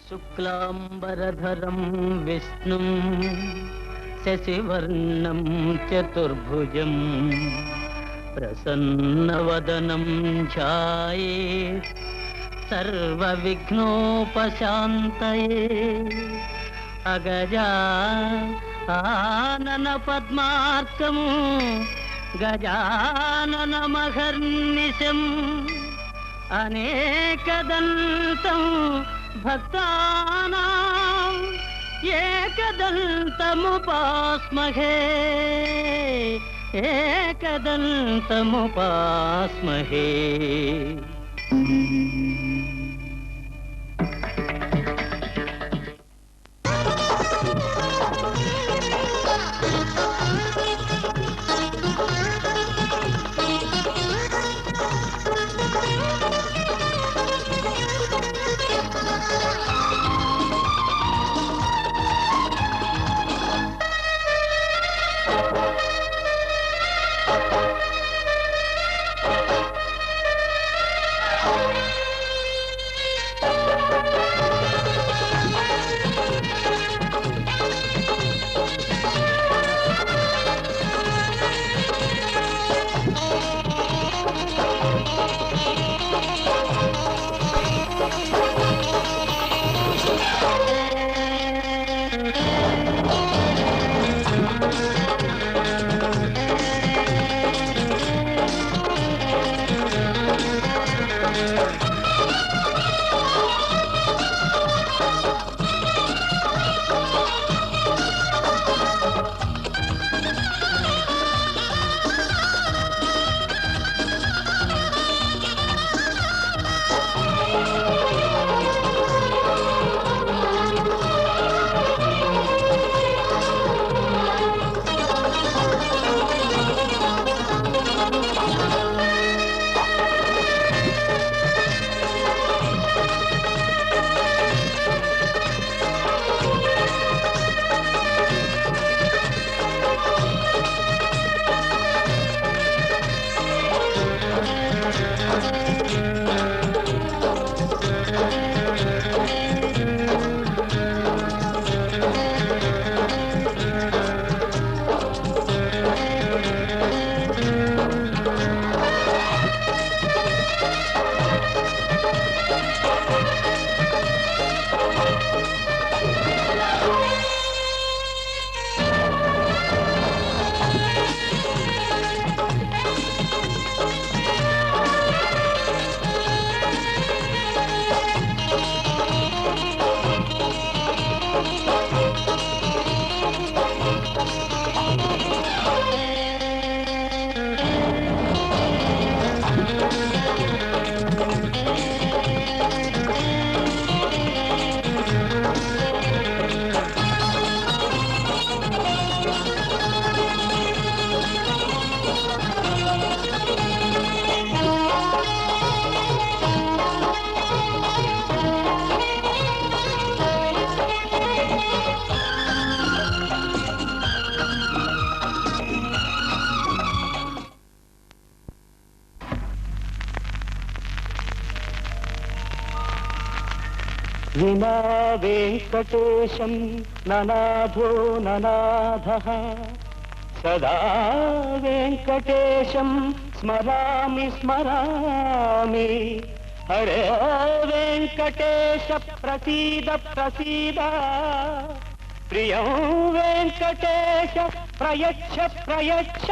శుక్లాంబరధరం విష్ణుం శశివర్ణం చతుర్భుజం ప్రసన్నవదనం ధ్యాయేత్ సర్వవిఘ్నోపశాంతయే అగజా ఆనన పద్మార్కం గజాననమహర్నిశం అనేకదంతం భక్తానాం ఏకదంతముపాస్మహే ఏకదంతముపాస్మహే. వినా వెంకటేశం ననాథో ననాథః సదా వెంకటేశం స్మరామి స్మరామి. హరే వెంకటేశ ప్రసీద ప్రసీద, ప్రియం వెంకటేశ ప్రయచ్ఛ ప్రయచ్ఛ.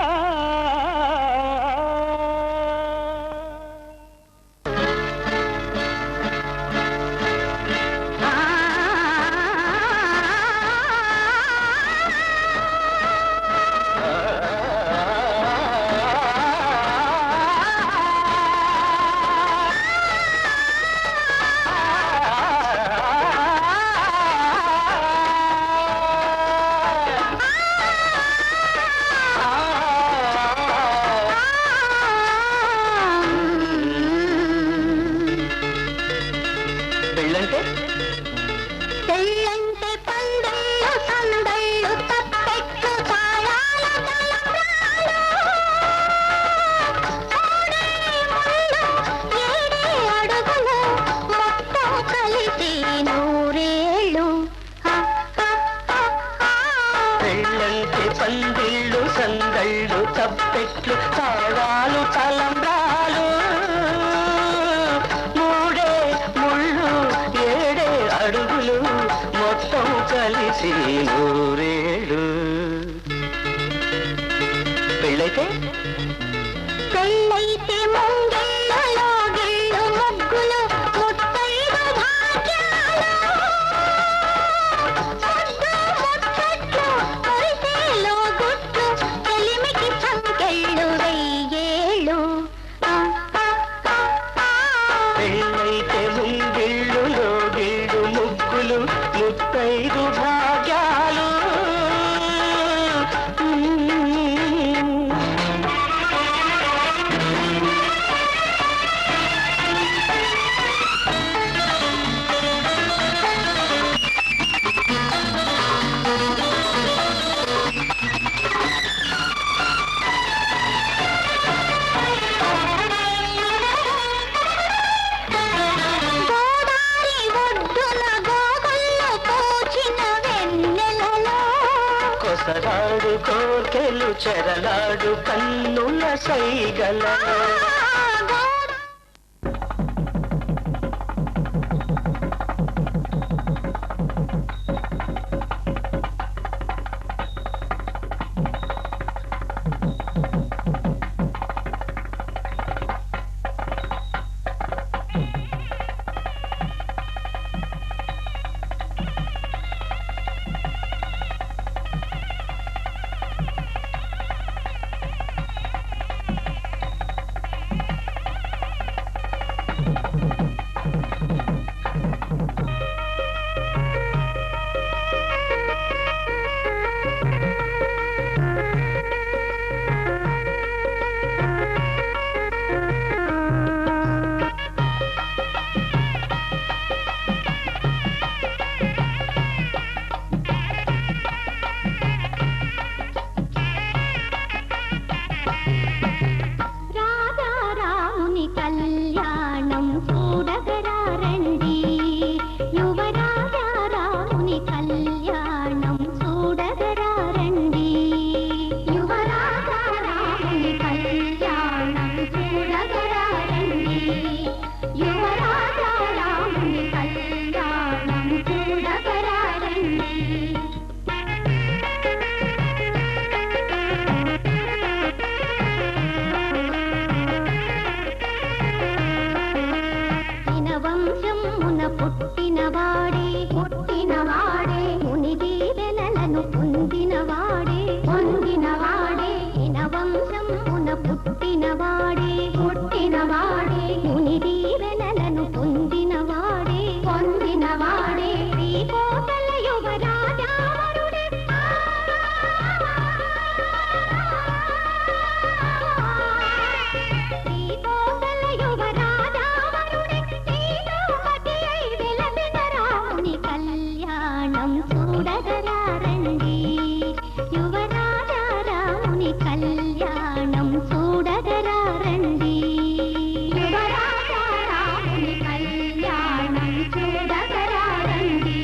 పెట్లు తాళాలు తలంబ్రాలు మూడే ముళ్ళు ఏడే అడుగులు మొత్తం కలిసి నూరేళ్ళు. పెళ్ళైతే పెళ్ళైతే ముంగిళ్ళలో గిళ్ళు ముగ్గులు ముత్తైదు భాగ్యాలు ముద్దు ముచ్చట్లు కొరిసేలో గుట్లు చెలిమికి సంకెళ్ళు వెయ్యేళ్ళు. పెళ్ళైతే ముంగిళ్ళులో గిళ్ళు ముగ్గులు ముత్తైదు భాగ్యాలు. గోదారి ఒడ్డున గోగుల్లో పూచిన వెన్నెలలో కొసరాడు కోర్కెలు చెరలాడు కన్నుల సైగల. రాజారాముని కళ్యాణం చూడగరారండి. యువరాజారాముని కళ్యాణం చూడగరారండి. యువరాజారాముని కళ్యాణం చూడగరారండి. యువరాజారాముని కళ్యాణం చూడగరారండి. వంశమున పుట్టినవాడే ముని దీవెనలను పొందినవాడే వంశమున పుట్టినవాడే ముని దీవెనలను పొందినవాడే శ్రీకోటల యువరాజావరుడే. శ్రీకోటల యువరాజావరుడే శ్రీరామతి అయి వెలసిన రాముని కళ్యాణం చూడగరారండి. యువరాజారాముని కళ్యాణం చూడగరారండి. యువరాజారాముని కళ్యాణం చూడగరారండి.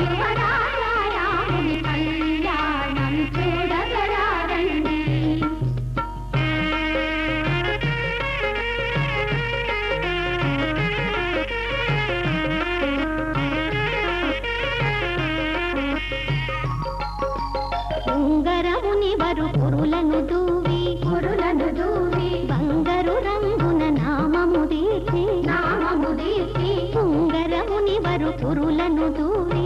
యువరాజారాముని కళ్యాణం చూడగరారండి. ఉంగరముని వరు పురులను దూవి బంగారు రంగున నామము దీర్చి ఉంగరముని వరు పురులను దూవి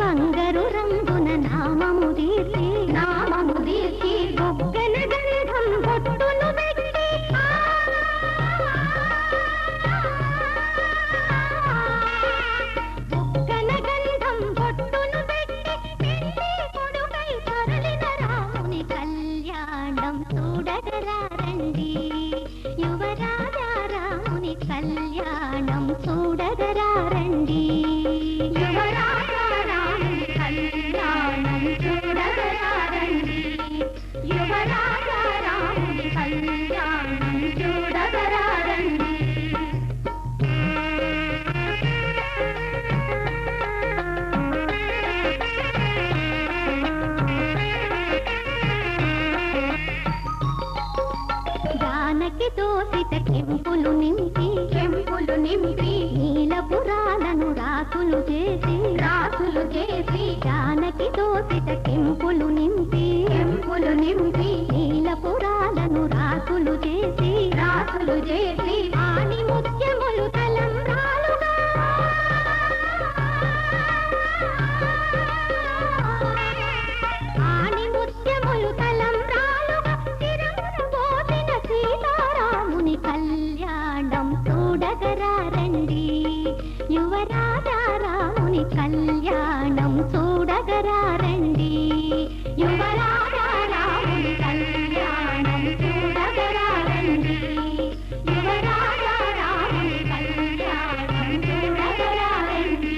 బంగారు రంగున నామము దీర్చి బొగ్గన గంధం బొట్టును పెట్టి బొగ్గన గంధం బొట్టును పెట్టి పెళ్లి కొడుకై తరలిన రాముని కళ్యాణం చూడగరారండి. యువరాజారాముని కళ్యాణం చూడగరారండి. యువరాజారాముని కళ్యాణం చూడగరారండి. యువరాజారాముని కళ్యాణం చూడగరారండి. జానకి దోసిత కెంపులు నింపి నీలపురాలను రాసులు చేసి జానకి దోసిత కెంపులు నింపి నీలపురాలను రాసులు చేసి ఆని ముత్యములు తలంబ్రాలుగా ఆని ముత్యములు తలంబ్రాలుగా శిరమున పోసిన సీతారాముని కళ్యాణం చూడగరారండి యువరాజారాముని కళ్యాణం చూడగరారండి యువరాజారాముని కళ్యాణం చూడగరారండి యువరాజారాముని కళ్యాణం చూడగరారండి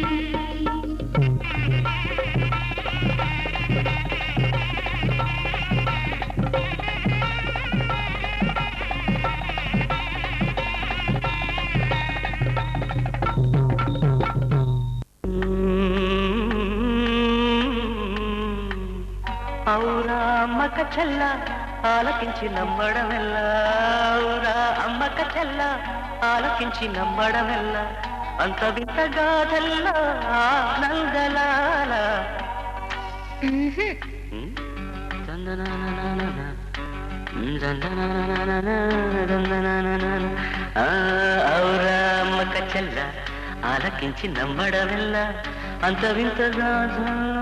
ఔరా అమ్మక చెల్ల ఆలకించి నమ్మడమెల్ల ఔరా అమ్మక చెల్ల ఆలకించి నమ్మడమెల్ల అంత వింత గాథల్ల ఆనందలాల ఔరా అమ్మక చెల్ల ఆలకించి నమ్మడమెల్ల అంత వింత గాథల్ల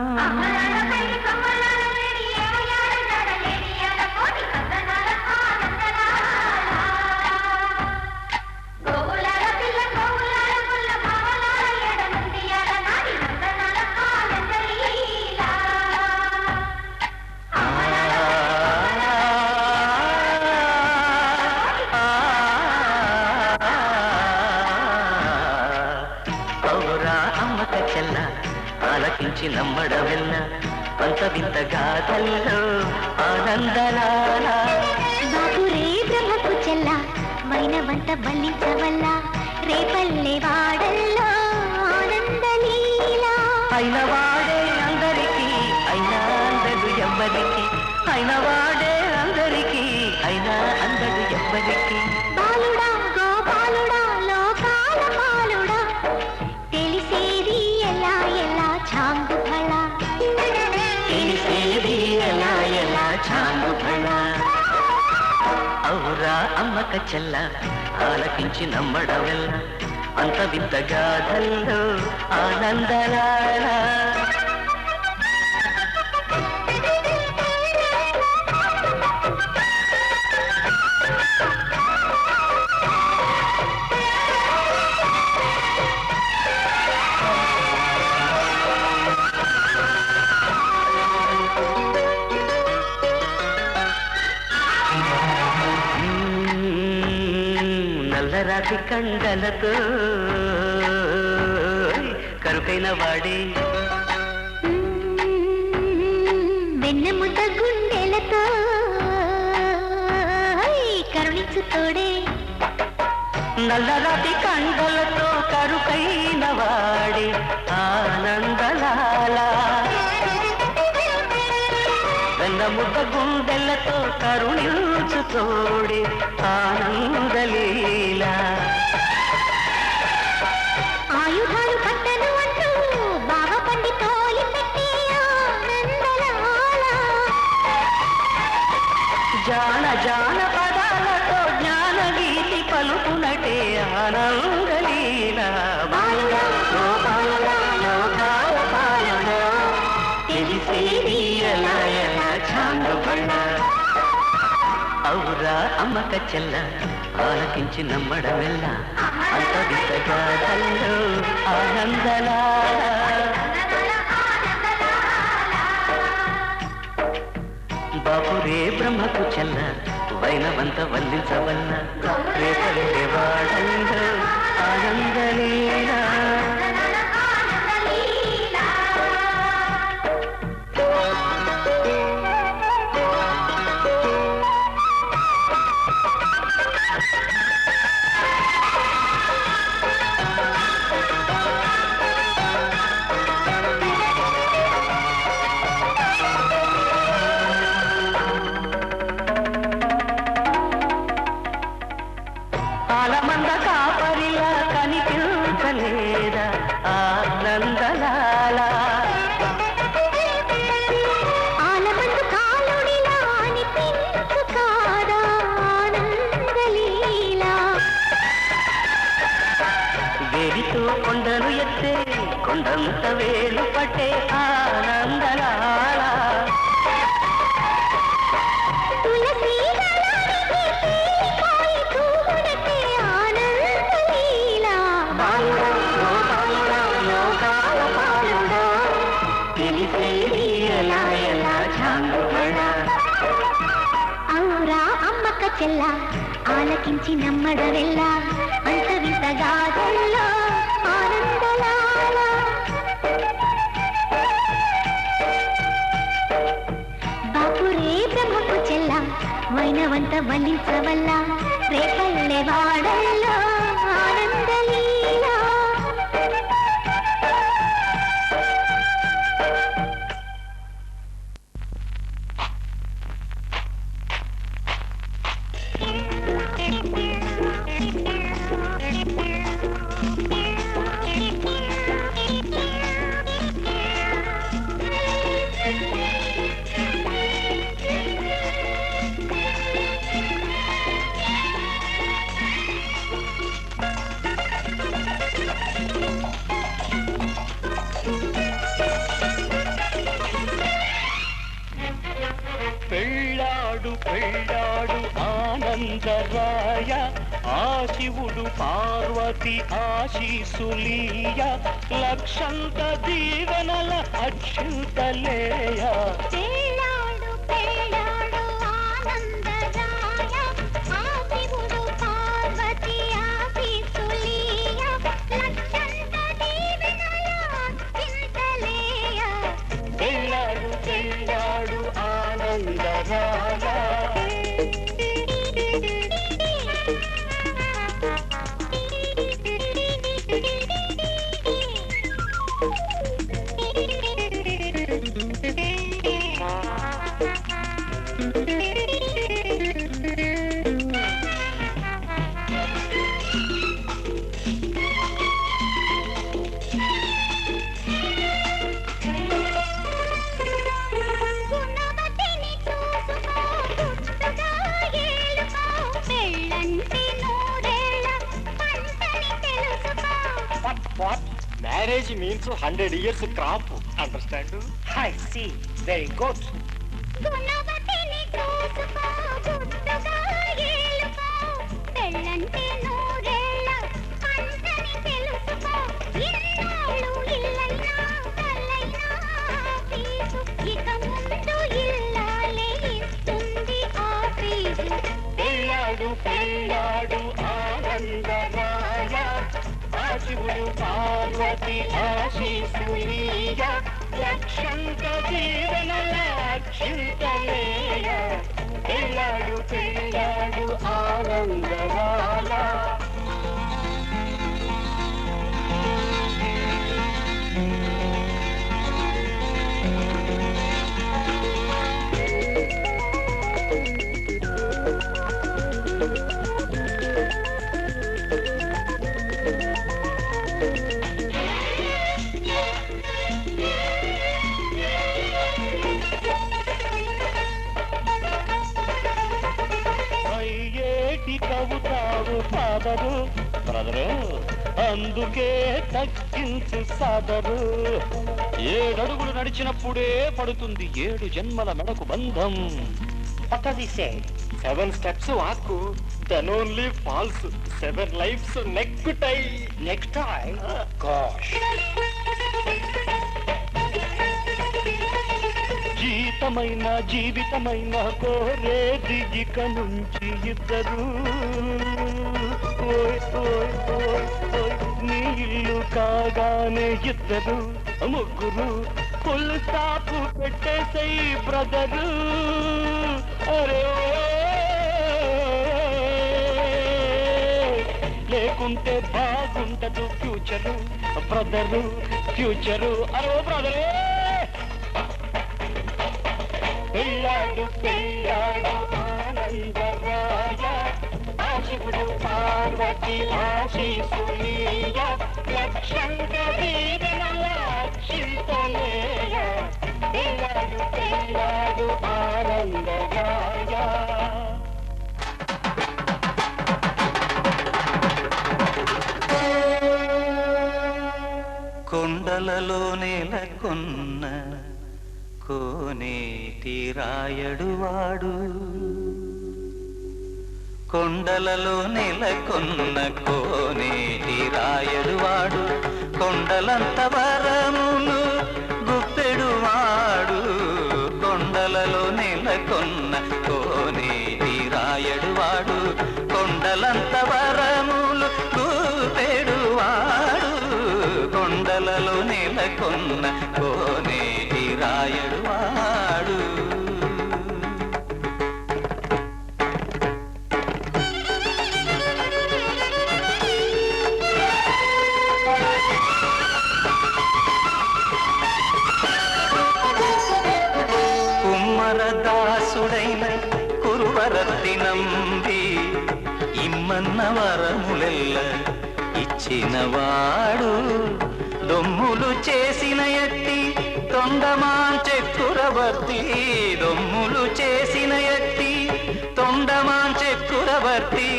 ఆలకించి నమ్మడమెల్ల అంత వింత గాథల్లో ఆనందలాల బాపురే బ్రహ్మకు చెల్ల మైనవంత బలించవల్ల రేపల్లె వాడల్లో ఆనందలీలా అయిన వాడే అందరికీ అయినా అందరు ఎవ్వరికి అయిన వాడే అందరికీ అయినా అందరు ఎవ్వరికి బాలుడా గోపాలుడా లోకాల పాలుడా తెలిసేది ఎలా ఎలా చాంగు ఫళ తెలిసేది ఎలా ఎలా చాంగు ఫళ ఔరా అమ్మక చెల్ల ఆలకించి నమ్మడమెల్ల అంత వింత గాథల్లో ఆనందలాల నల్లరాతి కండలతో కరుకైన వాడే వెన్నెముద్ద గుండెలతో కరుణించు తోడే నల్లరాతి కండలతో కరుకైన వాడే ఆనందలాల వెన్నముద్ద గుండెలతో కరుణించు తోడే ఆనందలీల ఆయుధాలు పట్టను అంటూ బావ పండి తోలి పెట్టి ఆనందలాల జాన జాన పదాలతో జ్ఞాన గీతి పలుకునటే ఆనందలీల బాలుడా గోపాలుడా లోకాల పాలుడా తెలిసేది ఎలా ఎలా చాంగు ఫళ ఔరా అమ్మక చెల్ల ఆలకించి నమ్మడమెల్ల అంత వింత గాథల్లో ఆనందలాల బాపురే బ్రహ్మకు చెల్ల వైనవంత వల్లించవల్ల రేపల్లె వాడల్లో ఆనందలీలా కొండంత వేలు పట్టే ఆనందలాల తులసి దళానికి తేలిపోయి తూగునట్టే ఆనందలీలా. లోకాల పాలుడా తెలిసేది ఎలా ఎలా చాంగుబడా ఔరా అమ్మక్క చెల్ల ఆలకించి నమ్మడవెల్ల అంత వింతగాదల్లో ఆనందలాల. బాపురే బ్రహ్మకు చెల్ల వైనవంత వల్లించవల్ల రేపల్లె వాడల్లో ఆనందలీలా. పెళ్ళాడు పెళ్ళాడు ఆనందరాయ ఆ శివుడు పార్వతి ఆశీసులీయ లక్షంత దీవెనల అక్షింతలేయ. పెళ్ళాడు పెళ్ళాడు ఆనందరాయ ఆ శివుడు పార్వతి ఆశీసులీయ లక్షంత దీవెనల అక్షింతలేయ. పెళ్ళాడు పెళ్ళాడు ఆనందరాయ గుణవతిని చూసుకో గుట్టుగా ఏలుకో పెళ్ళంటే నూరేళ్ళ పంటని తెలుసుకో. What? Marriage means 100 years crop. Understand? I see. Very good. గుణవతిని చూసుకో గుట్టుగా ఏలుకో పెళ్ళంటే నూరేళ్ళ పంటని తెలుసుకో. ఇన్నాళ్ళు ఇల్లైనా తల్లైనా ఫీజు ఇక ముందు ఇల్లాలే ఇస్తుంది ఆఫీసు. పెళ్ళాడు పెళ్ళాడు ఆనందరాయ ఆ శివుడు పార్వతి ఆశీసులీయ లక్షంత జీవనల అక్షింతలేయ. పెళ్ళాడు పెళ్ళాడు ఆనందరాయ అయ్యేటి కవుతావు ఫాదరు బ్రదరు అందుకే తగ్గించు సాదరు. 7 అడుగులు నడిచినప్పుడే పడుతుంది 7 జన్మల మెడకు బంధం. What does he say? 7 steps వాకు then only falls 7 lives necktie. Necktie? Gosh. జీతమైన జీవితమైన కోరేది ఇక నుంచి ఇద్దరు. ఓయ్ ఓయ్ ఓయ్ ఓయ్ నీ ఇల్లు కాగానే ఇద్దరు ముగ్గురు ఫుల్ స్టాప్ పెట్టేసై బ్రదరు. అరే లేకుంటే బాగుంటదు ఫ్యూచరు బ్రదరు ఫ్యూచరు. అరే బ్రదరే పెళ్ళాడు పెళ్ళాడు ఆనందరాయ ఆ శివుడు పార్వతి ఆశీసులీయ లక్షంత దీవెనల అక్షింతలేయ. పెళ్ళాడు పెళ్ళాడు ఆనందరాయ. కొండ కొండలలో నెలకొన్న కోనేటి రాయడువాడు కొండలలో నెలకొన్న కోనేటి రాయడువాడు కొండలంత వరములు గుప్పెడువాడు కొండలలో నెలకొన్న కోనేటి రాయడువాడు కొండలంత వరములు గుప్పెడువాడు కొండలలో నెలకొన్న కోనేటి రాయడువాడు దాసుడైన కురువరత్తి నంబి ఇమ్మన్న వరములెల్ల ఇచ్చినవాడు దొమ్ములు చేసిన ఎట్టి తొండమాంచెక్కురవర్తి దొమ్ములు చేసిన ఎట్టి తొండమాంచెక్కురవర్తి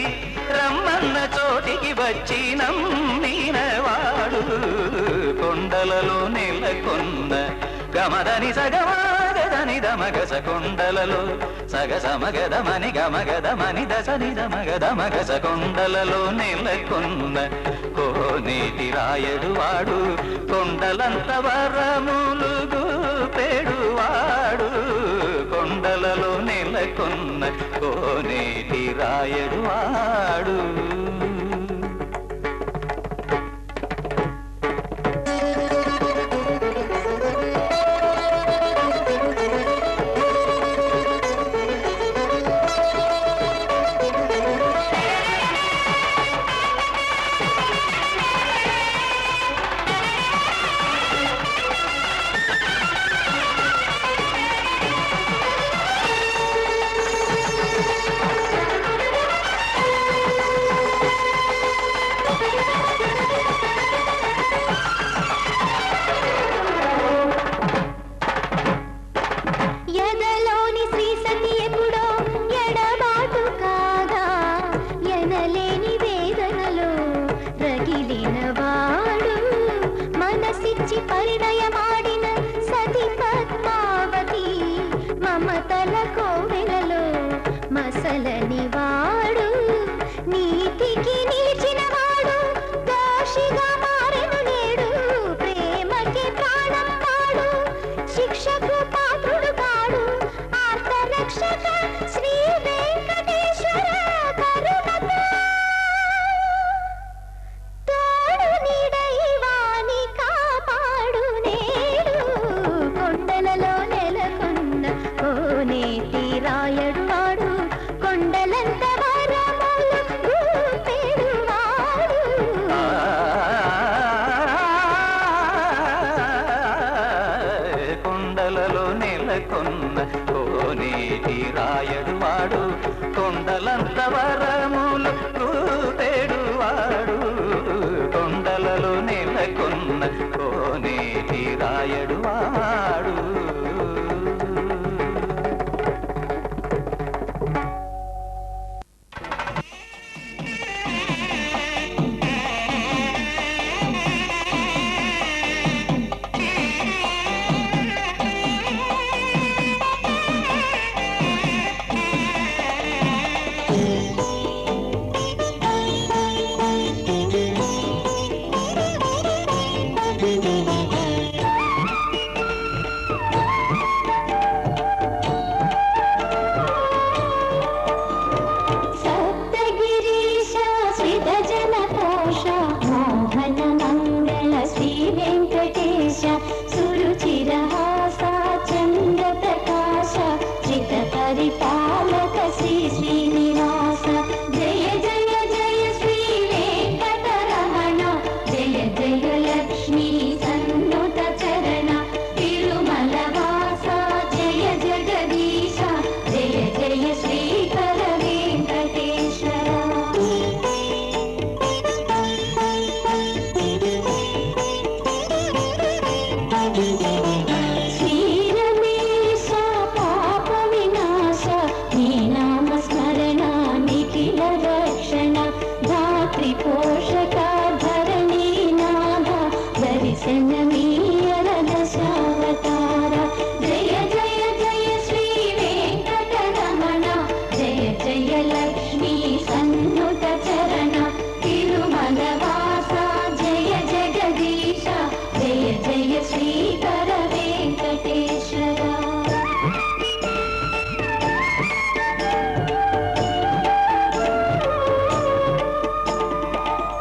రమ్మన్న చోటికి వచ్చి నమ్మినవాడు కొండలలో నెలకొన్న గమదని సగమగదని దమగస కొండలలో సగసమగదమని గమగదమని దశని దమగదమగస కొండలలో నెలకొన్న కోనేటి రాయడువాడు కొండలంత వరములు గుపెడువాడు కొండలలో నెలకొన్న కోనేటి రాయడువాడు పరిణయమాడిన సతి పద్మావతి మమతల కోవెలలో మసలని వాడు నీతికి నిలిచిన వాడు దోషిగా మారెను నేడు ప్రేమకి ప్రాణం వాడు శిక్షకు పాత్రుడు కాడు ఆర్తరక్షక శ్రీ వెంకటేశ్వర కరుణతో కోనేటి రాయడువాడు కొండలంత లక్ష్మీ సన్నుత చరణ తిరుమల వాస జయ జగదీశ జయ జయ శ్రీకర వెంకటేశ్వర.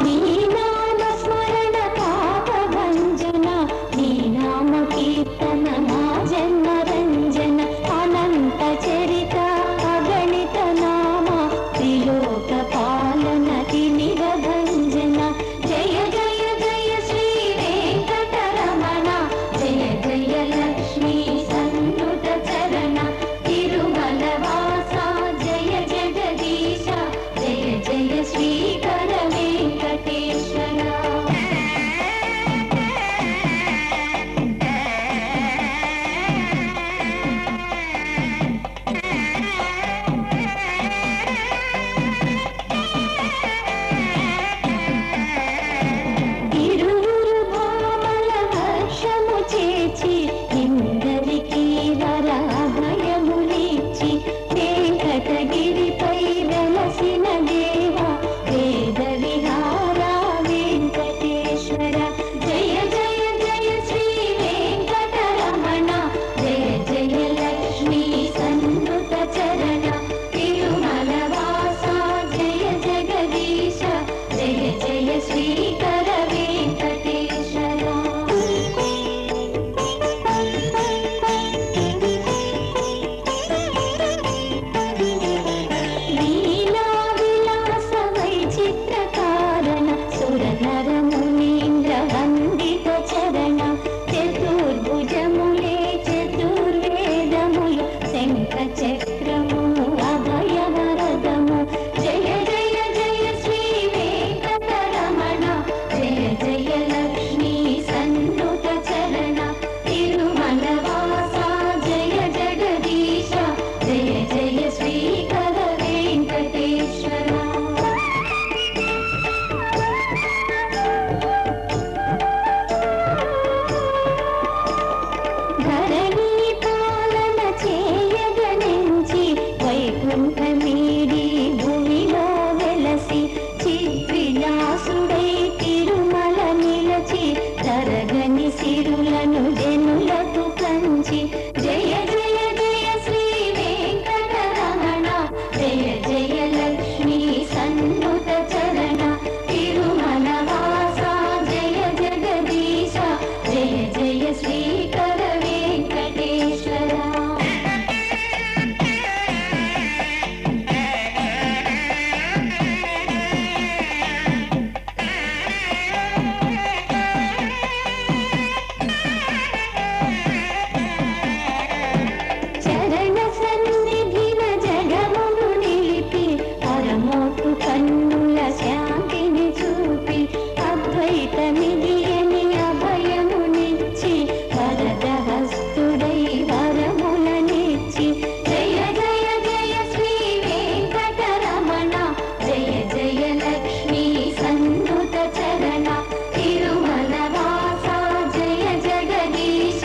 నీ నామ స్మరణ పాప భంజన నీ నామ కీర్తన మా జన్మ రంజన అనంత చరిత అగణిత నామ త్రిలోక పాలన తిమిర భంజన జయ జయ జయ శ్రీ వెంకటరమణ జయ జయ లక్ష్మీ సన్నుత చరణ తిరుమల వాస జయ జగదీశ జయ జయ శ్రీకర వెంకటేశ్వర. ఇరువురు భామల హర్షము చేచి ఇందరికి వర అభయములిచ్చి వెంకటగిరిపై వెలసిన దేవ వేద విహార వెంకటేశ్వర. జయ జయ జయ శ్రీ వెంకటరమణ జయ జయ లక్ష్మీ సన్నుత చరణ తిరుమల వాస జయ జగదీశ జయ జయ శ్రీకర వెంకటేశ్వర. లీలా విలాస వైచిత్ర కారణ సుర నర మునీంద్ర వందిత చరణ చతుర్భుజములే చతుర్వేదములు శంఖ చక్రము అభయ వరదము జయ జయ జయ శ్రీ వెంకటరమణ జయ జయ లక్ష్మీ సన్నుత చరణ తిరుమల వాస జయ జగదీశ జయ జయ శ్రీకర వెంకటేశ్వర. ధరణి పాలన చేయగనించి వైకుంఠమీడి భూమిలో వెలసి చిద్విలాసుడై తిరుమల నిలచి తరగని సిరులను జనులకు పంచి జయ జయ జయ శ్రీ వెంకటరమణ జయ జయ లక్ష్మీ సన్నుత చరణ తిరుమల వాస జయ జగదీశ జయ జయ శ్రీకర వెంకటేశ్వర. చరణ సన్నిధిన జగమును నిలిపి పరమోటు కన్నుల శాంతిని చూపి అద్వైతమిదియని అభయమునిచ్చి వరద హస్తుడై వరములనిచ్చి జయ జయ జయ శ్రీ వెంకటరమణ జయ జయ లక్ష్మీ సన్నుత చరణ తిరుమల వాస జయ జగదీశ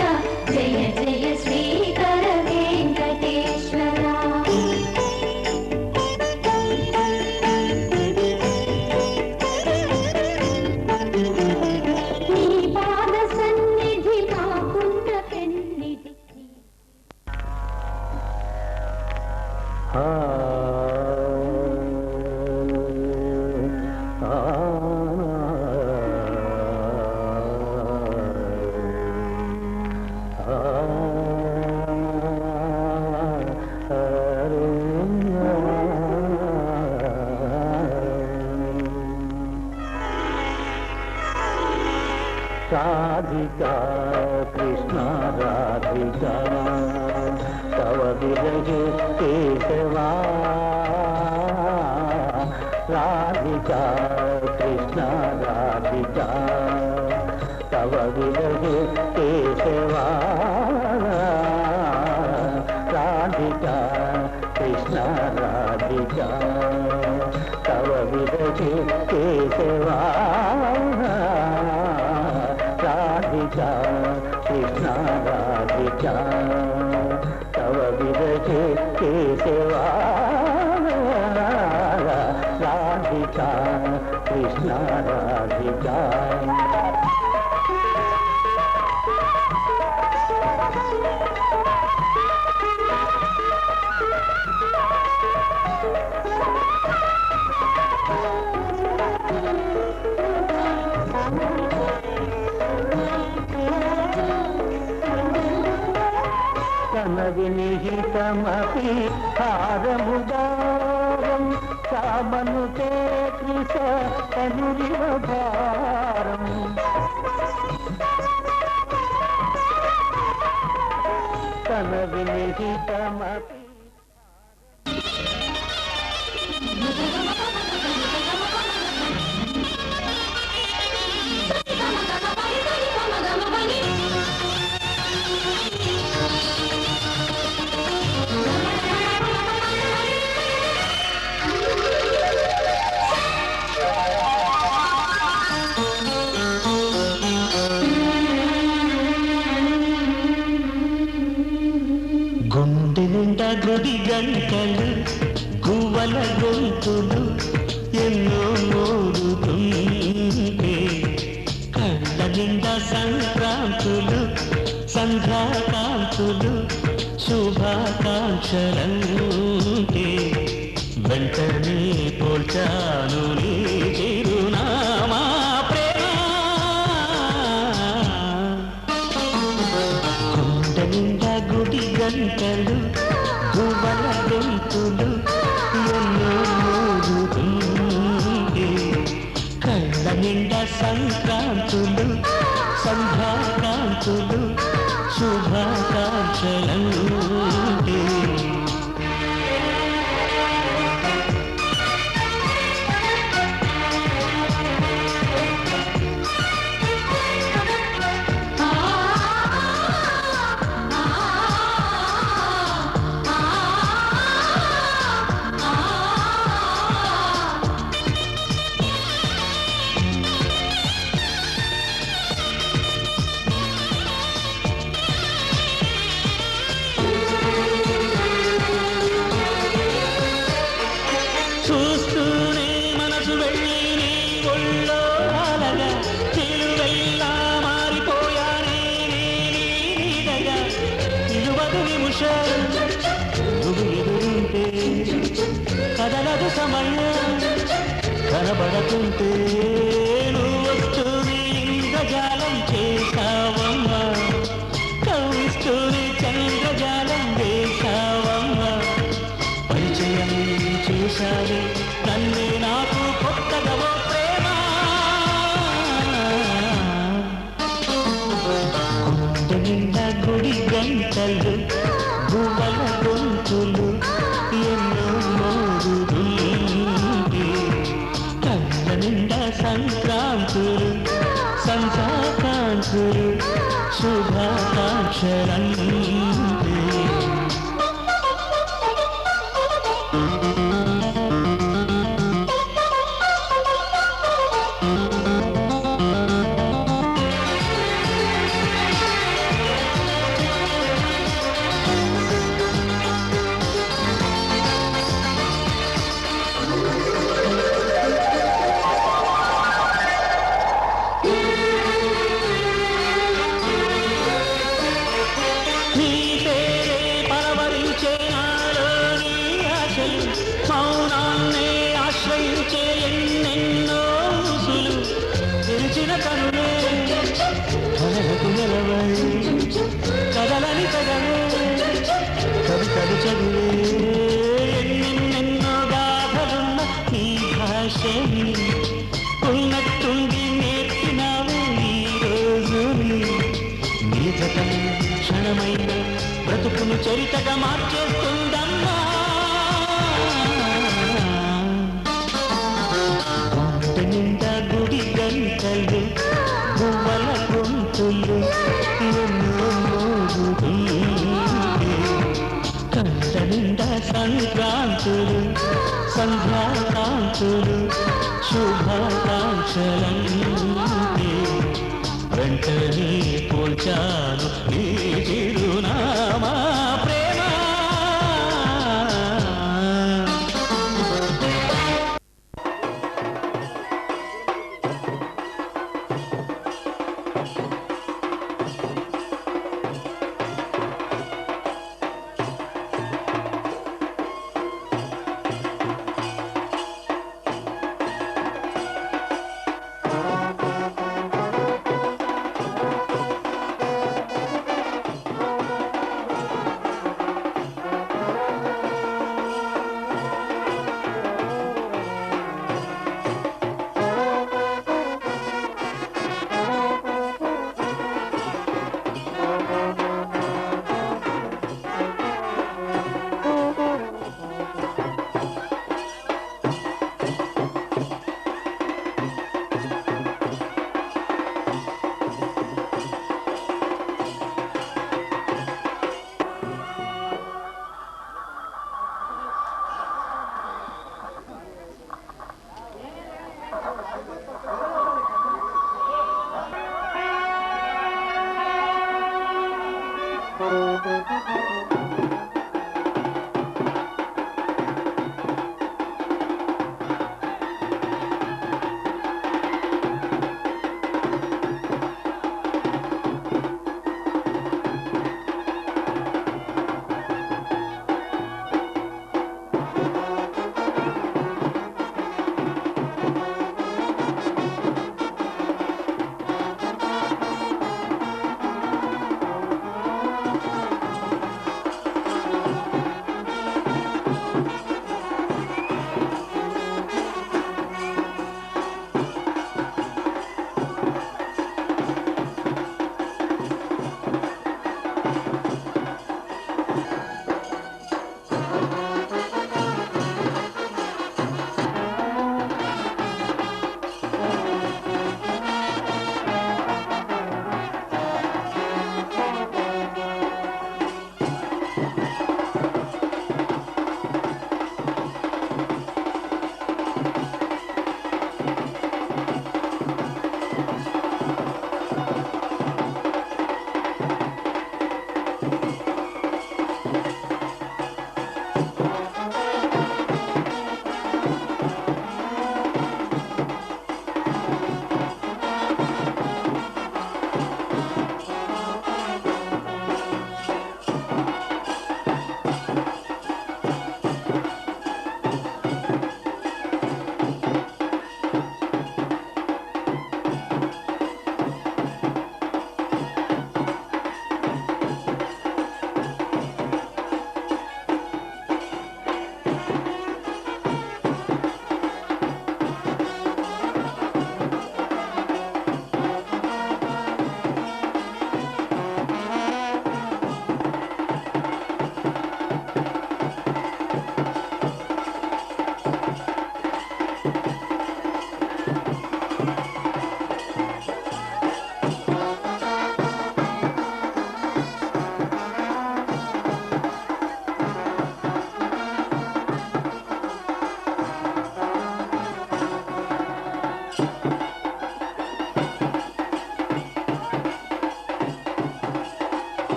జయ జయ శ్రీకర వెంకటేశ్వర. నీ పాద సన్నిధి కాకుండా పెన్నిధి राधिका कृष्ण राधिका तव विरहे केशवा राधिका कृष्ण राधिका तव विरहे केशवा राधिका कृष्ण राधिका तव विरहे केशवा राधिका कृष्ण राधिका तव विरहे केशवा రాధికా కృష్ణ రాధికా వినిహితమపి హారముదారం సామనుతే కృష తనురివ భారం తన వినిహితమపి గుడి గంటలు గువ్వల గొంతులు ఎన్నో మోగుతుంటే కళ్ళ నిండా సంక్రాంతులు సంధ్యాకాంతులు శుభాకాంక్షలంటే వెంటనే పోల్చాను నీ చిరునామా కొండ నిండా గుడి గంటలు గువ్వల గొంతులు ఎన్నో మోగుతుంటే కళ్ళ నిండా సంక్రాంతులు సంధ్యాకాంతులు శుభాకాంక్షలంటే చూస్తూనే మనసు వెళ్ళి నీ ఒళ్ళో అలగా చిలువెల్లా మారిపోయానే నీడగా నిలువదు నిమిషం నువ్వు ఎదురుంటే కదలదు సమయం కనబడకుంటే నువ్వు వస్తూనే ఇంద్రజాలం చేశావమ్మా కవ్విస్తూనే చంద్రజాలం వేశావమ్మా పరిచయం చేశాలి నన్నే నాకు కొత్తగా ఓ ప్రేమ గుండె నిండా గుడి గంటలు గువ్వల గొంతులు ఎన్నో మోగుతుంటే కళ్ళ నిండా సంక్రాంతులు సంధ్యాకాంతులు శుభాకాంక్షలంటే మౌనాన్నే ఆశ్రయించే ఎన్నెన్నో ఊసులు తెరిచిన కనులే కలలకు నిలవై కదలని కదలే కవితలు చదివే ఎన్నెన్నెన్నో గాథలున్న ఈ భాషని ఉన్నట్టుండి నేర్పినావు ఈ రోజుని నీ జతని క్షణమైన బ్రతుకును చరితగా మార్చేస్తుందమ్మా గుండె నిండా గుడి గంటలు గువ్వల గొంతులు ఎన్నో మోగుతుంటే కళ్ళ నిండా సంక్రాంతులు సంధ్యాకాంతులు శుభాకాంక్షలంటే వెంటనే పోల్చాను నీ చిరునామా ప్రేమ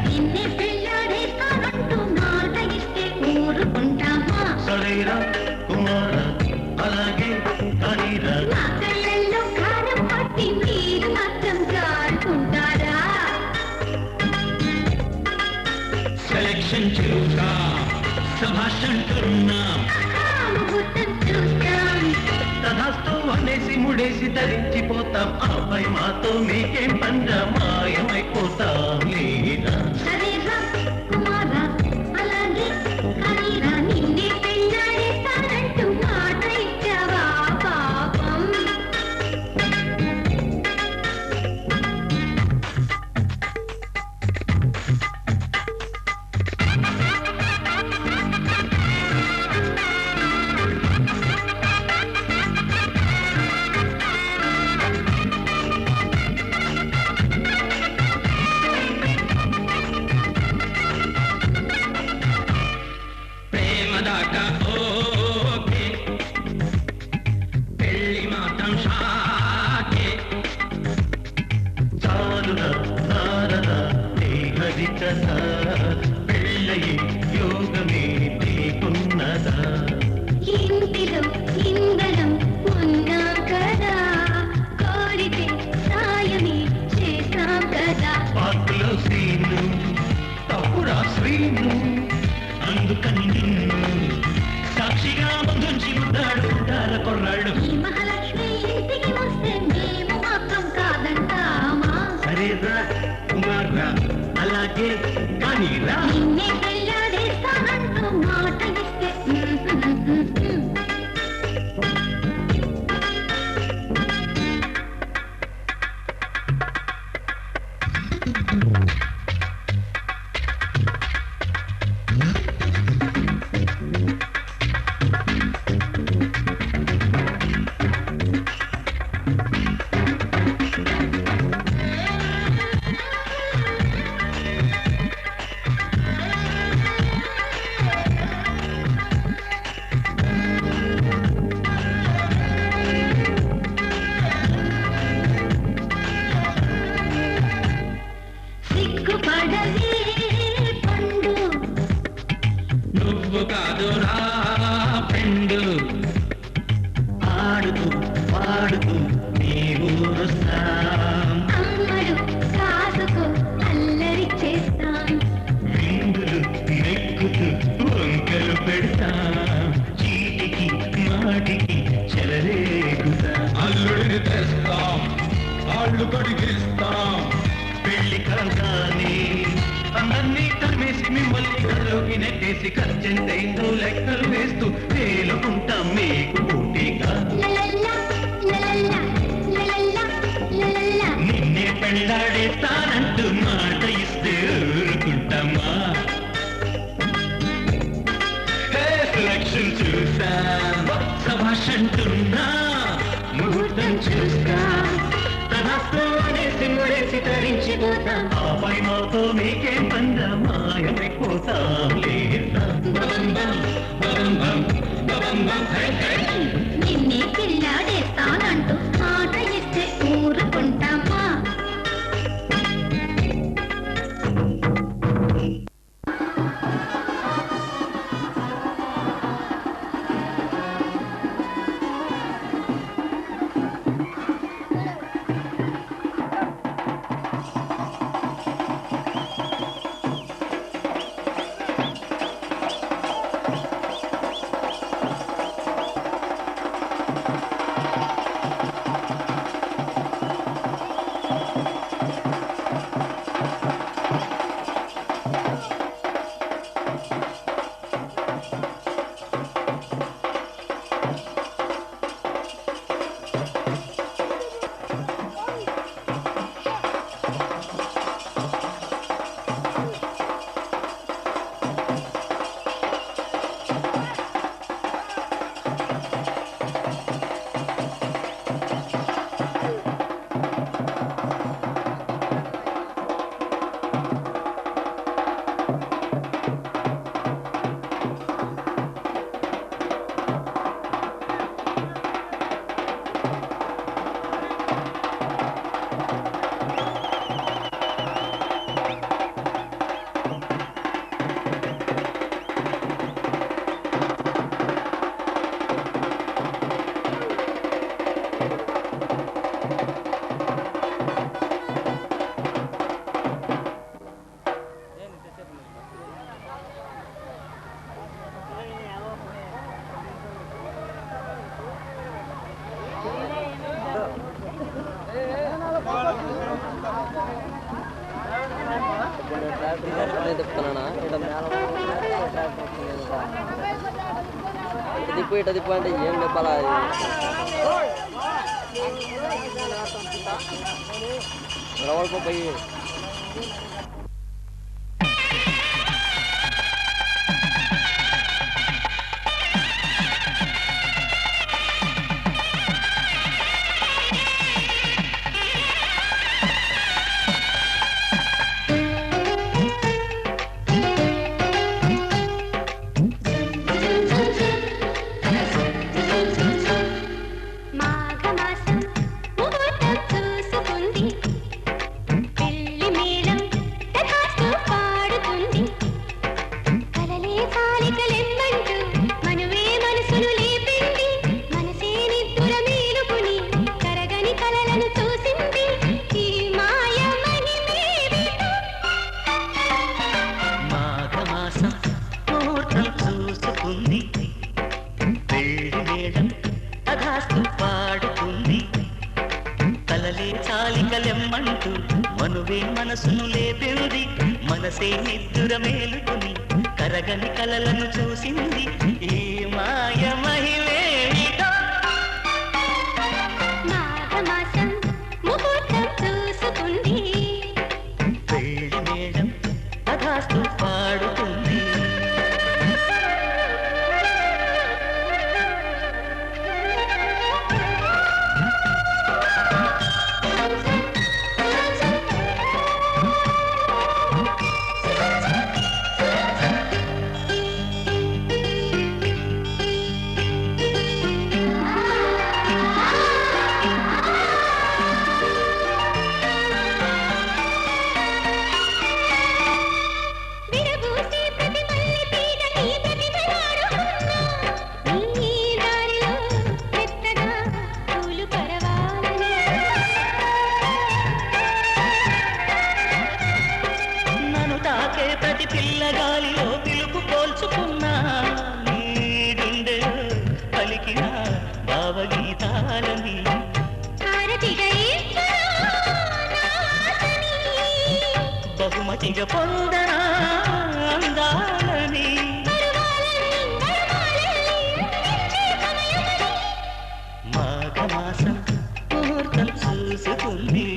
నిన్నే పెళ్ళాడేస్తానంటూ మాట ఇస్తే ఊరుకుంటామా? సరేరా కుమార అలాగే కానీరా నా కళ్ళల్లో కారం పట్టి మీరు మాత్రం జారుకుంటారా? సెలక్షన్ చూసా సంభాషంటున్నాం ముహూర్తం చూస్తాం. తదాస్తు అనేసి ముడేసి ధరించిపోతాం ఆపై మాతో మీకేం పండ మాయమైపోతాం లేదా సరేరా కుమారా అలాగే కానీరా నిన్నే పెళ్ళాడేస్తానంటూ మాట ఇచ్చావా పాపం? ప్రేమ దాకా ఓకే పెళ్లి మాత్రం షాకే చాలుదా నారదా దేహది కదా పెళ్ళయి యోగమే నీకున్నదా ఇంటిలో ఇందలం ఉన్నా కదా కోరితే సాయమే చేస్తాం కదా. పాటలో శ్రీను తప్పురా శ్రీను అందుకని నిన్ను సాక్షిగా ముందుంచి ముద్దాడుకుంటారు కొన్నాళ్ళు ఈ మహాలక్ష్మి ఇంటికి వస్తే మేము మాత్రం కాదంటామా? సరేరా కుమార్రా అలాగే కానీరా నిన్నే పెళ్ళాడేస్తానంటూ మాట ఇస్తే సిగ్గుపడలే పండు నువ్వు కాదురా ఫ్రెండు ఆడుతూ పాడుతూ నీ ఊరుస్తాం అమ్మడు కాసుకో అల్లరి చేస్తాం. విందులు నెక్కుతూ వంకలు పెడతాం చీటికి మాటికి చెలరేగుతాం అల్లుడిని తెస్తాం కాళ్ళు కడిగిస్తాం పెళ్లి కాగానే అందరినీ తరిమేసి మిమ్మల్ని కల్లోకి నెట్టేసి ఖర్చెంతైందో లెక్కలు వేస్తూ వేలుకుంటాం మీకు పోటీగా లలల్లా లలల్లా లలల్లా లలల్లా నిన్నే పెళ్ళాడేస్తానంటూ మాట ఇస్తే ఊరుకుంటామా సెలక్షన్ చూసా సభాషంటున్నా ముహూర్తం చూస్తా తనస్తో అనేసి ముడేసి తరించిపోతాం ఆపై మాతో మీకేం పంద మాయమైపోతాం లేదా బలం బలం బలం బలం బలం బలం హై హై నిన్నే పిల్లాడేస్తానంటూ మాట ఇస్తే ఊరుకుంటామా? తిప్పు ఇట తిప్పు అంటే ఏం చెప్పాలా పోయి మనువే మనసును లేపింది మనసే నిద్దుర మేలుకుని కరగని కలలను చూసింది ఈ మాయ మహిమేమిటో మాఘమాసం ముహూర్తం చూసుకుంది పెళ్లి మేళం అధాస్తు పాడుతుంది పిల్లగాలిలో పిలుపు పోల్చుకున్నా నీ గుండె పలికిన భావగీతాలని బహుమతిగా పొందనా అందాలని మాఘమాసం ముహూర్తం చూసుకుంది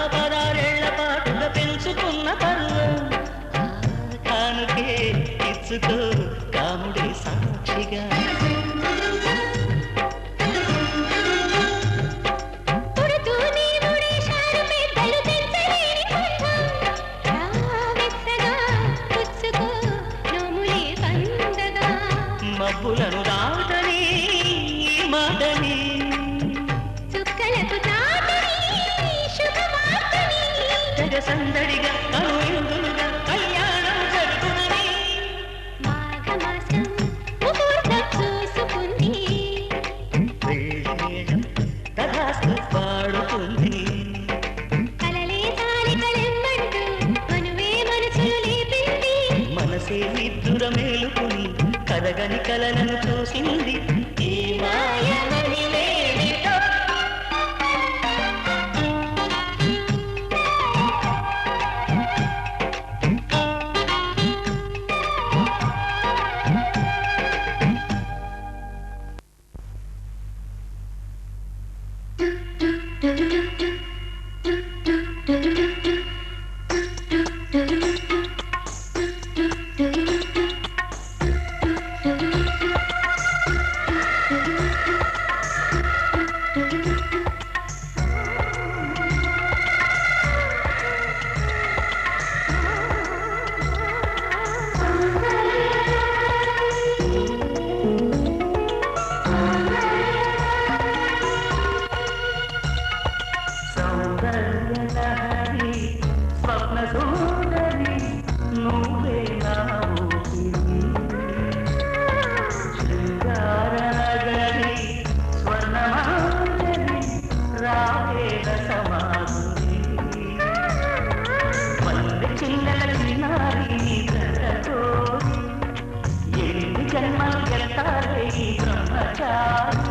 పదారేళ్ల పాటుగా పెంచుకున్న పర్వం కానుకే ఇచ్చుకో కాముడి సాక్షిగా మబ్బులను దాటని మాటని సందడిగా కనువిందులుగా కళ్యాణం జరుగునని మాఘమాసం ముహూర్తం చూసుకుంది వేళం తదాస్తు పాడుతుంది కలలే తాలికలెమ్మంటూ మనువే మనసులు లేపింది మనసే నిద్దుర మేలుకుని కరగని కలలను చూసింది ఈ మాయ మహిమేమిటో సౌందర్యలహరి స్వప్న సుందరి నువ్వే నా ఊపిరి శృంగారనగరి స్వర్ణమాంజలి రావేద సమాధురి వంద చిన్నల చిన్నారి కలతోరి ఎన్ని జన్మలు ఎత్తారే ఈ బ్రహ్మచారి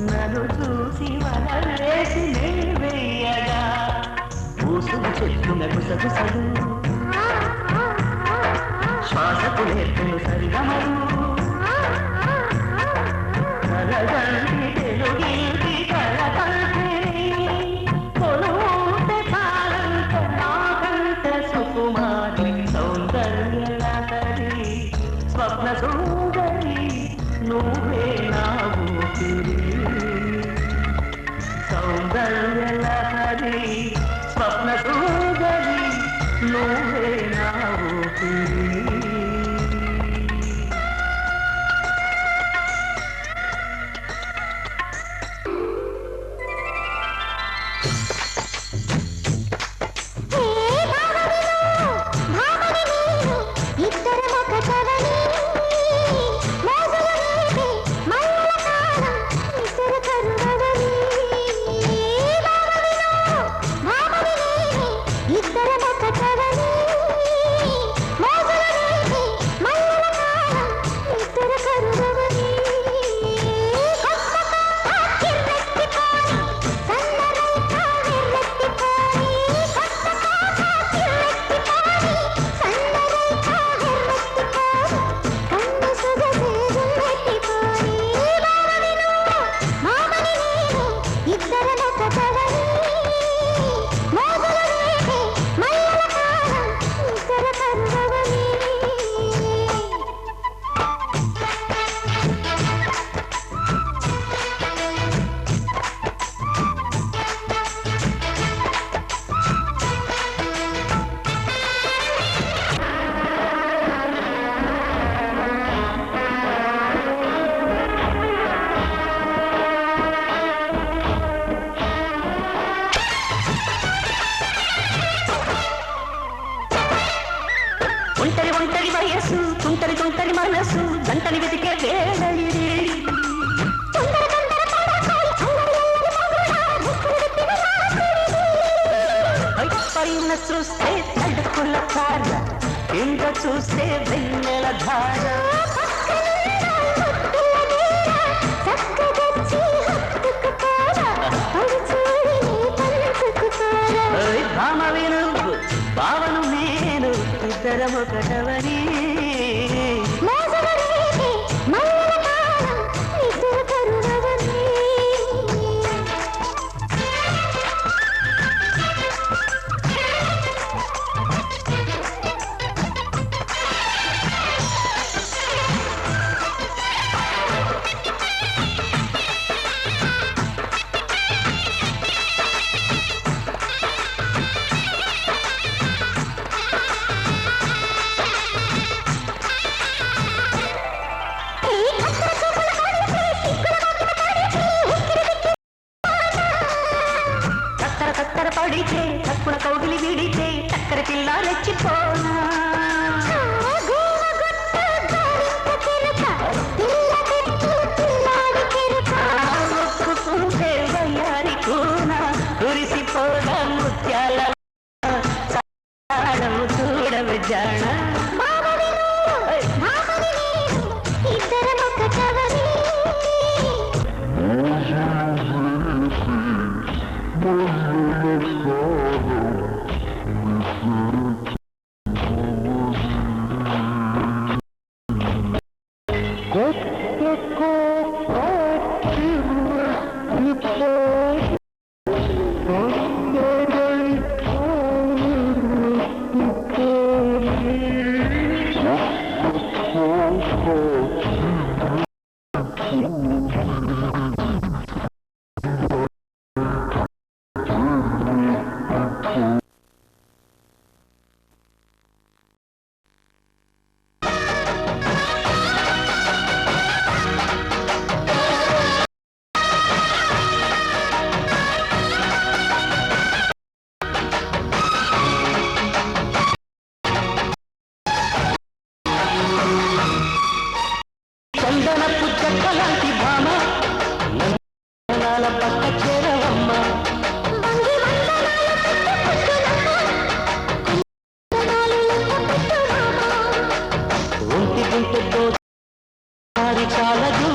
నన్ను చూసి వలవేసి వేయగా పూసుకు చెట్టున గుసగుసలు శ్వాసకు నేర్పును సరిగమలు కలగంటి తెలుగింటి కలకంటి కొలువుంటే కాలంత నాకంత సుకుమారి సౌందర్యలహరి స్వప్న సుందరి నువ్వే నా ఊపిరి సౌందర్యలహరి స్వప్న సుందరి నువ్వే నా ఊపిరి ఇద్దర తుంటరి తుంటరి మనసు గంటని వెతికే వేళ ఇది. పైన చూస్తే తడుకుల ధార, కింద చూస్తే వెన్నెల ధార. భామ విను భావను నేను ఇద్దరము కటవని. పడితే తక్కువ కౌగిలి విడితే చక్కర పిల్ల రెచ్చిపోనా. ఒప్పుకుంటే వయ్యారి కూన కురిసిపోదా ముత్యాల చూడవి జాణ. చందనపు చెక్కలాంటి భామ నందనాల పక్క చేరవమ్మ. ఒంటి గుంటెతో చాలదు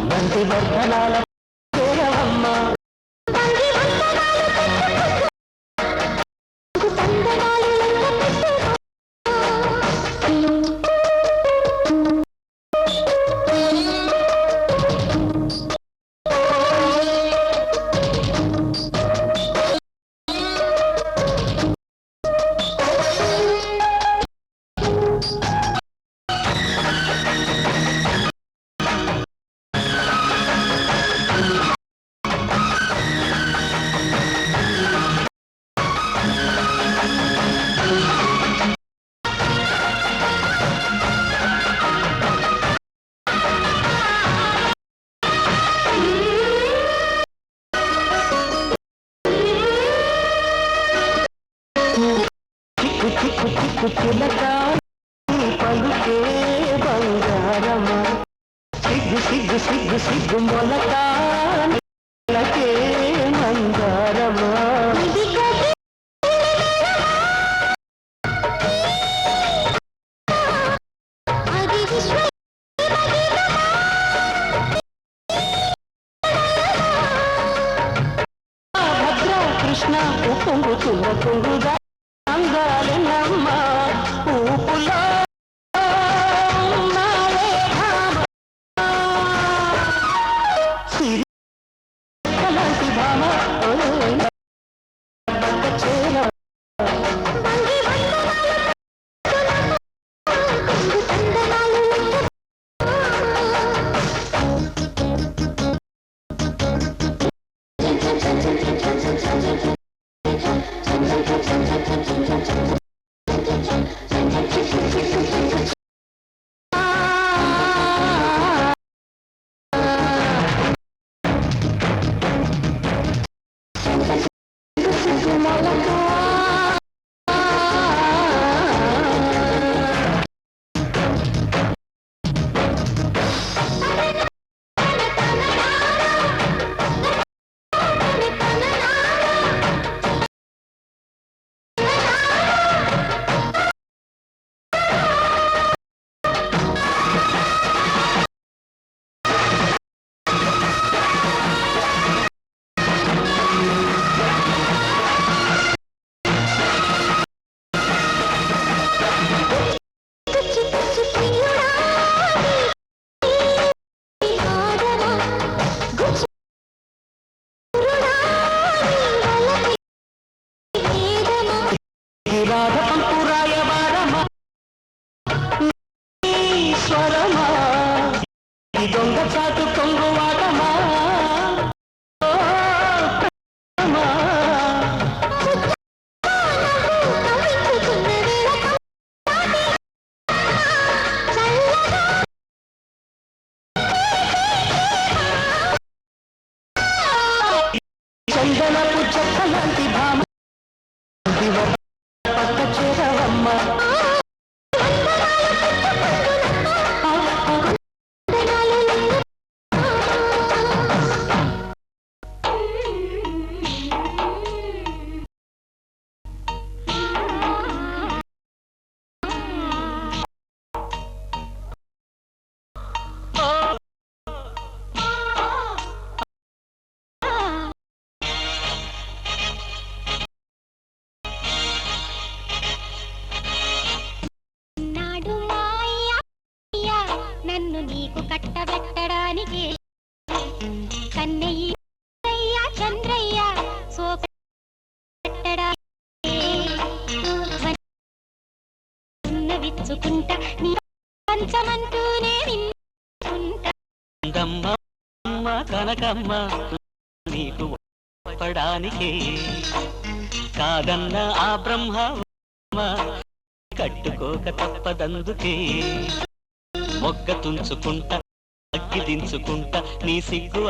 బంతి వర్ధనాల చేరవమ్మ. పలుకే బంగారమా సిగ్గు సిగ్గు సిగ్గు సిగ్గు మొలకే మంగారమా. భద్ర కృష్ణ ఉప్పొంగు తుంగ తుంగుగా అందాలెన్నమ్మ ఊపులో చాటు కొంగు వాటమా చందనపు చెప్పలాంటి భామ పక్క చేరవమ్మ నన్ను నీకు కట్టబెట్టడానికి కన్నయ్య చంద్రయ్య విచ్చుకుంటా నీ పంచమంటూనే వింటమ్మ కనకమ్మ నీకు పడానికి కాదన్న ఆ బ్రహ్మ కట్టుకోక తప్పదందుకే మొగ్గ తుంచుకుంటా అగ్గి దించుకుంటా నీ సిగ్గు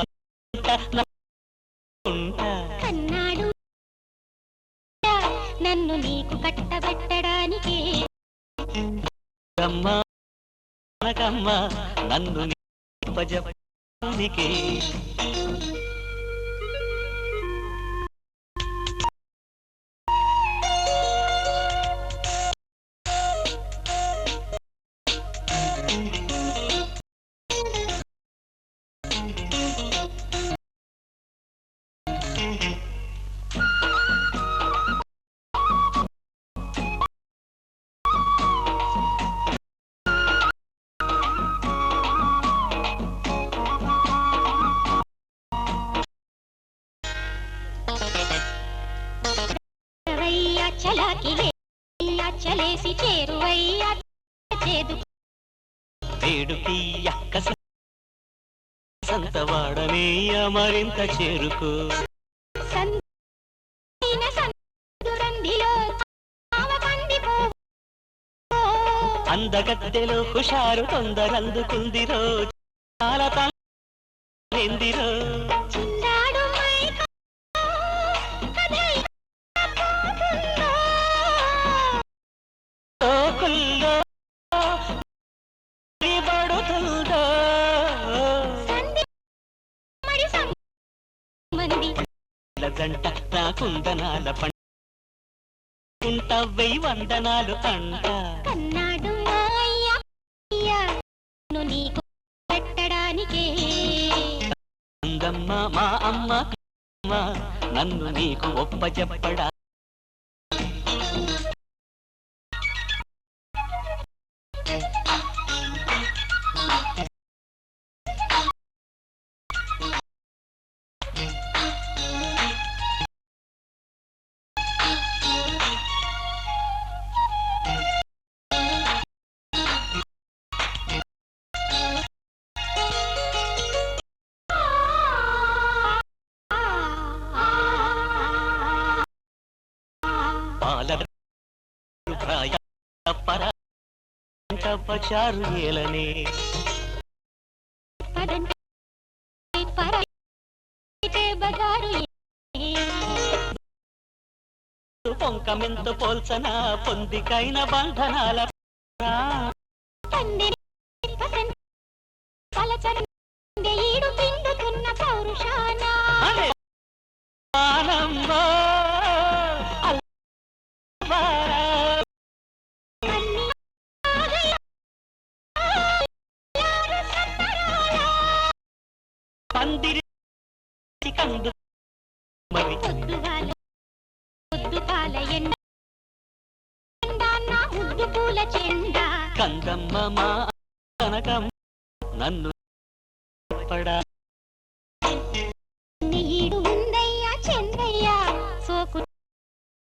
కన్నాడు నన్ను నీకు కట్టబెట్టడానికి కనకమ్మ నన్ను పజపడానికి చలేసి చేరువయ్యా చేదు వేడుకి సంతవాడనీయ మరింత చేరుకో అందగత్తెలో హుషారు తొందరందుకుందిరో చాలా తందిరో జంట నా కుందనాల పంట వెయ్యి వందనాలు అంట కన్నాడు నీకు పెట్టడానికే అందమ్మ మా అమ్మ నన్ను నీకు ఒప్పజెప్పడా పచారు ఏలనే పొంకమెంత పోల్చన పొందికైన బంధనాల ఈడు పిండుతున్న పౌరుషాన పందిరి కందు మరి కందమ్మ మా కనకం నన్ను పడా నీడు ఉందయ్యా చంద్రయ్య సోకు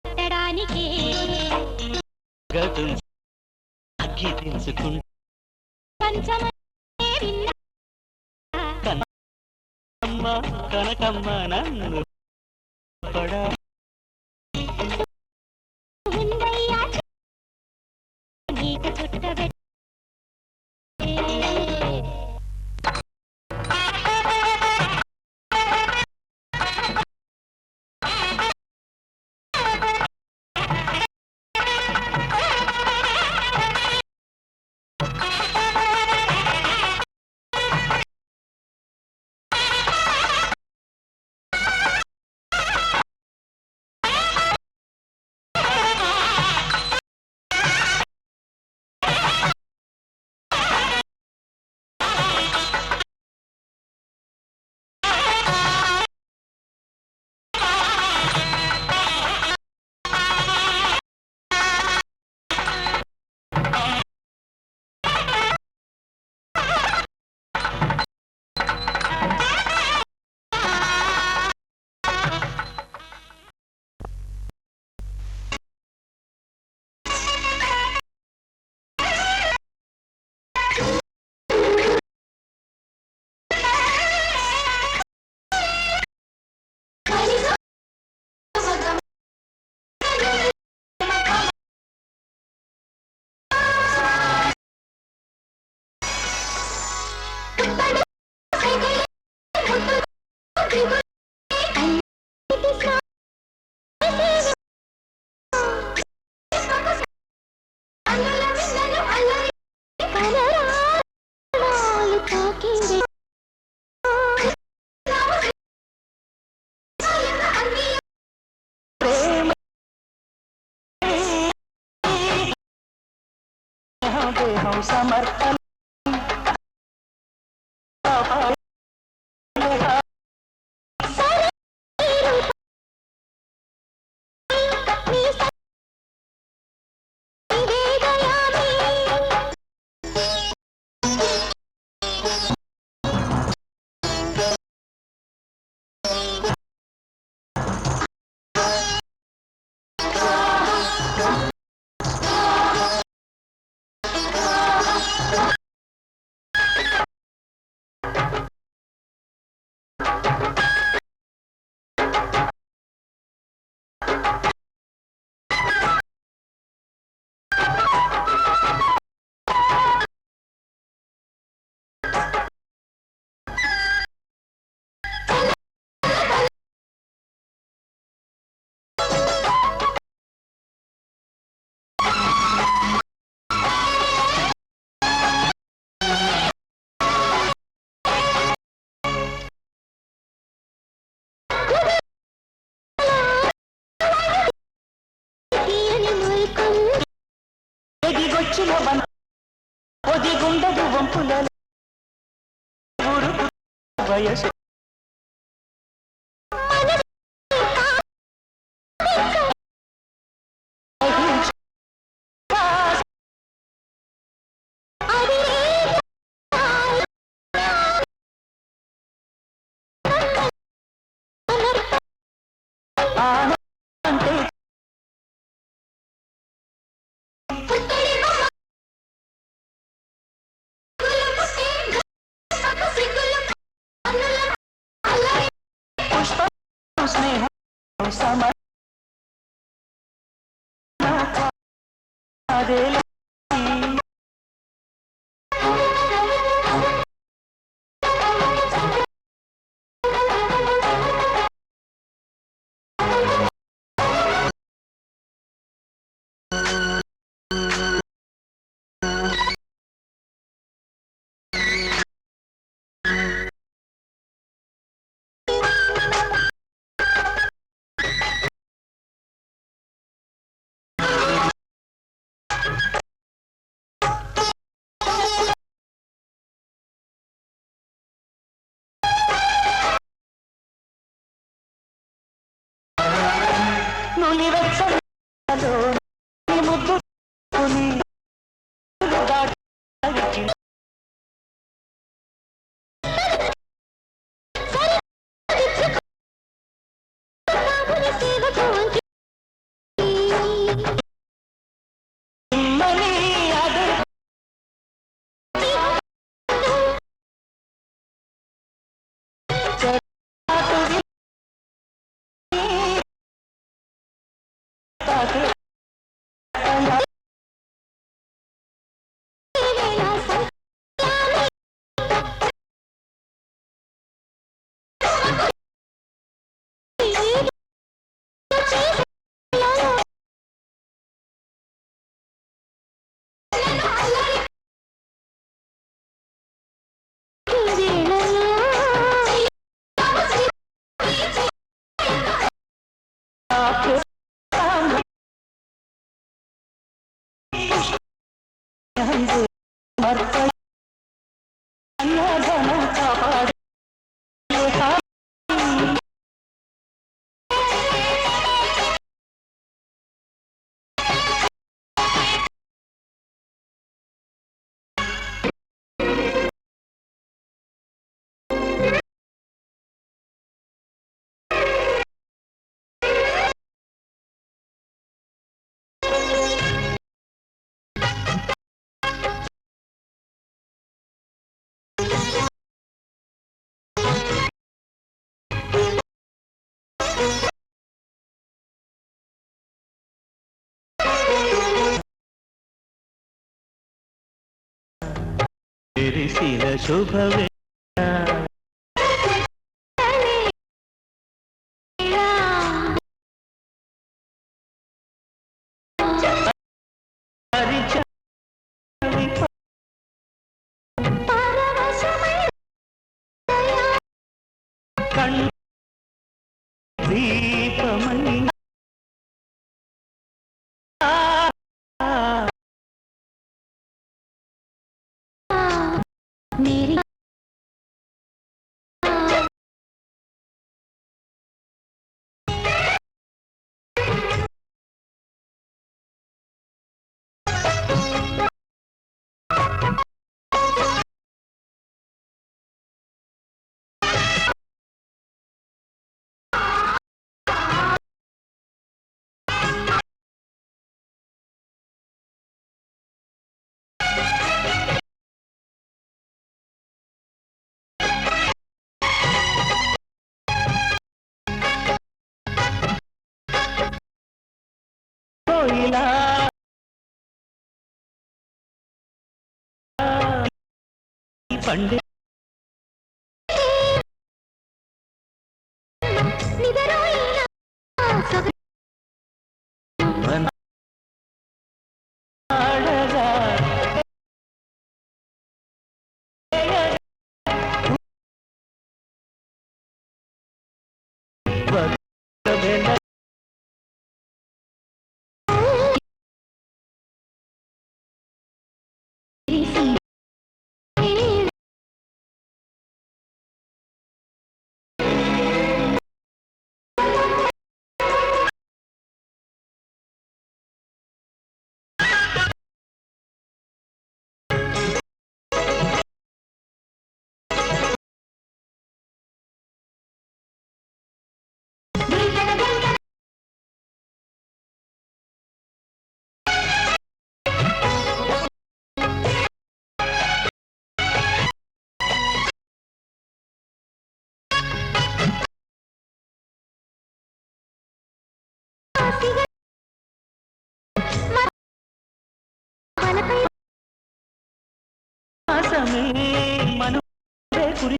పెట్టడానికి గతులు అగ్గి తెలుసుకుంటా పంచమే విన్నా అమ్మమ్మ కనకమ్మ నన్ను పడా ఉందయ్యా నీకు చుట్టబెట్టే దేహం సమర్పణ ఎదిగొచ్చిన ఒదిగుండదు వంపుల వయసు స్నేహం సమ అదే భర్త ధనం కాపాడు తెరిసిన శుభవే దీపమణి मेरी కోయిలా పండే నిదరోయినా సొగ ఆడగా మాసమే మనవే కురి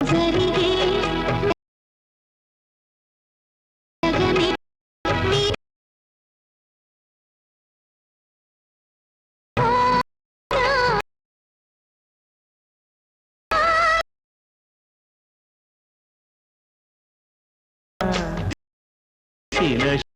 జరిగే జగమే నీ చిన